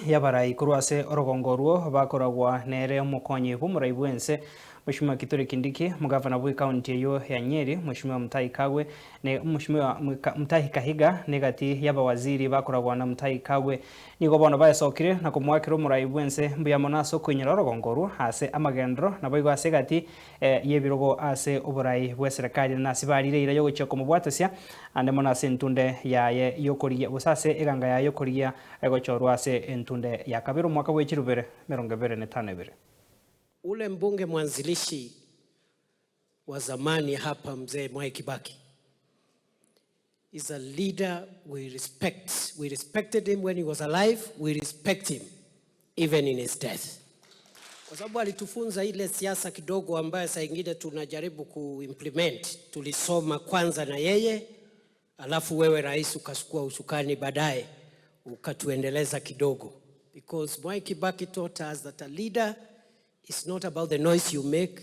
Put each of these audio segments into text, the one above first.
yabarai kurwase orogongoruo bakoragwa nere mukonyi bumurai bwense Mheshimiwa Kithure Kindiki mugavana bwa county yo ya Nyeri Mheshimiwa Mutahi Kagwe ne Mheshimiwa Mutahi Kahiga negati yaba waziri bakoragwa na Mutahi Kagwe nigo bono bayasokire na kumwakira umurai bwense mbuya monaso kwinyira orogongoruo ase amagendro na boigo ase gati yebirogo ase oburai bwa serikali na sibarire ira yo gocheko mubwatasia ande monase ntunde yaye yokoriya busase eganga yayo koriya egochorwa ase entunde ya kabiro mwaka wa 2025. Ule mbunge mwanzilishi wa zamani hapa mzee Mwai Kibaki is a leader we respect. We respected him when he was alive, we respect him even in his death. Kwa sababu alitufunza ile siasa kidogo ambayo saa ingine tunajaribu kuimplement. Tulisoma kwanza na yeye, alafu wewe rais ukachukua usukani baadaye ukatuendeleza kidogo. Because Mwai Kibaki taught us that a leader it's not about the noise you make,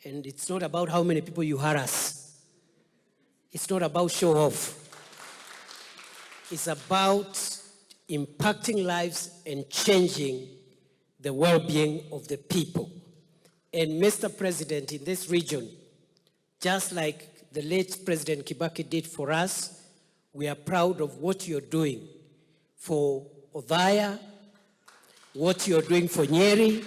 and it's not about how many people you harass. It's not about show off. It's about impacting lives and changing the well-being of the people. And Mr. President, in this region, just like the late President Kibaki did for us, we are proud of what you're doing for Othaya, what you're doing for Nyeri,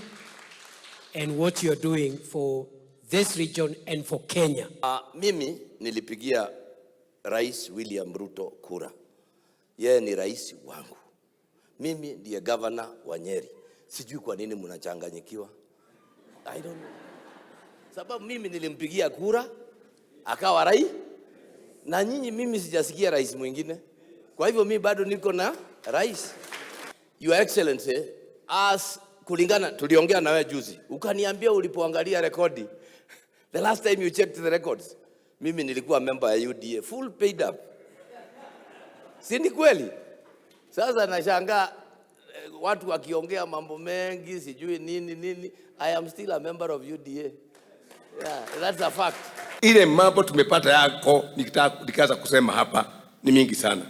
and what you're doing for this region and for Kenya. Mimi nilipigia Rais William Ruto kura. Yeye ni rais wangu. Mimi ndiye governor wa Nyeri. Sijui kwa nini mnachanganyikiwa. I don't know. Sababu mimi nilimpigia kura, akawa rais. Na nyinyi mimi sijasikia rais mwingine. Kwa hivyo mimi bado niko na rais. Your Excellency, as kulingana tuliongea na wewe juzi, ukaniambia ulipoangalia rekodi, the last time you checked the records, mimi nilikuwa member ya UDA, full paid up. Si ni kweli? Sasa nashangaa watu wakiongea mambo mengi, sijui nini. I am still a member of UDA. Yeah, that's a fact. Ile mambo tumepata yako nikaanza kusema hapa ni mingi sana.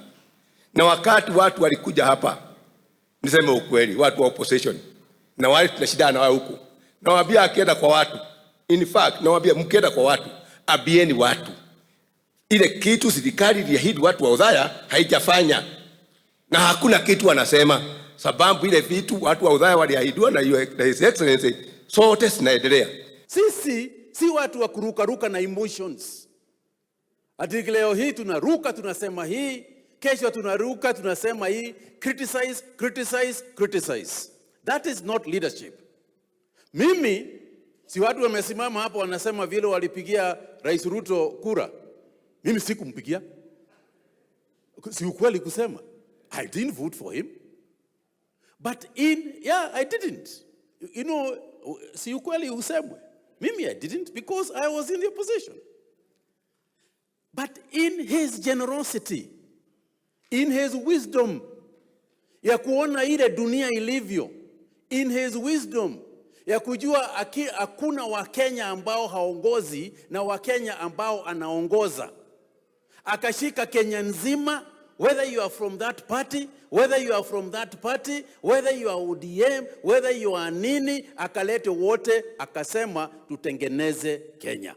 Na wakati watu walikuja hapa, niseme ukweli, watu wa opposition na wale tunashindana na wao huko, nawaambia akienda kwa watu, in fact nawaambia mkienda kwa watu abieni watu ile kitu serikali iliahidi watu wa Othaya haijafanya, na hakuna kitu wanasema, sababu ile vitu watu wa Othaya waliahidiwa na His Excellency sote zinaendelea. Sisi si watu wa kuruka na emotions. Ati leo hii tunaruka tunasema hii, kesho tunaruka tunasema hii, criticize. That is not leadership. Mimi si watu wamesimama hapo wanasema vile walipigia Rais Ruto kura. Mimi sikumpigia. Si ukweli kusema. I didn't vote for him. But I didn't. You know, si ukweli usemwe. Mimi I didn't because I was in the opposition. But in his generosity, in his wisdom ya kuona ile dunia ilivyo, in his wisdom ya kujua hakuna Wakenya ambao haongozi na Wakenya ambao anaongoza, akashika Kenya nzima, whether you are from that party, whether you are from that party, whether you are ODM, whether you are nini, akalete wote akasema tutengeneze Kenya.